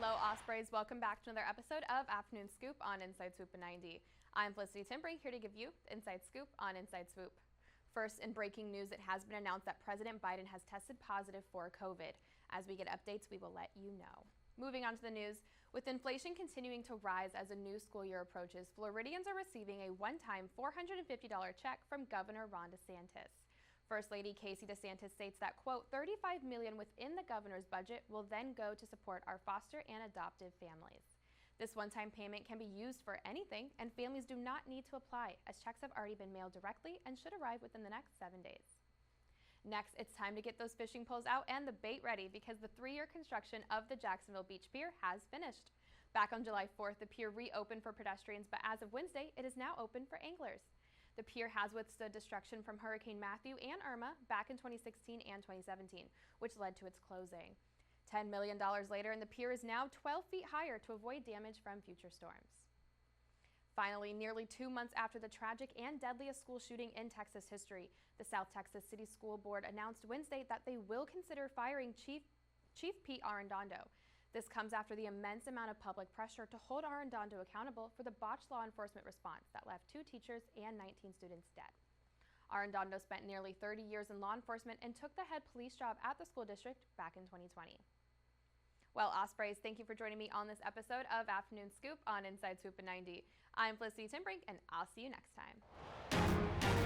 Hello, Ospreys. Welcome back to another episode of Afternoon Scoop on Inside Swoop at 90. I'm Felicity Brink, here to give you the Inside Scoop on Inside Swoop. First, in breaking news, it has been announced that President Biden has tested positive for COVID. As we get updates, we will let you know. Moving on to the news, with inflation continuing to rise as a new school year approaches, Floridians are receiving a one-time $450 check from Governor Ron DeSantis. First Lady Casey DeSantis states that, quote, $35 million within the governor's budget will then go to support our foster and adoptive families. This one-time payment can be used for anything, and families do not need to apply, as checks have already been mailed directly and should arrive within the next 7 days. Next, it's time to get those fishing poles out and the bait ready because the 3-year construction of the Jacksonville Beach Pier has finished. Back on July 4th, the pier reopened for pedestrians, but as of Wednesday, it is now open for anglers. The pier has withstood destruction from Hurricane Matthew and Irma back in 2016 and 2017, which led to its closing. $10 million later, and the pier is now 12 feet higher to avoid damage from future storms. Finally, nearly 2 months after the tragic and deadliest school shooting in Texas history, the South Texas City School Board announced Wednesday that they will consider firing Chief Pete Arredondo. This comes after the immense amount of public pressure to hold Arredondo accountable for the botched law enforcement response that left 2 teachers and 19 students dead. Arredondo spent nearly 30 years in law enforcement and took the head police job at the school district back in 2020. Well, Ospreys, thank you for joining me on this episode of Afternoon Scoop on Inside Swoop at 90. I'm Felicity Brink, and I'll see you next time.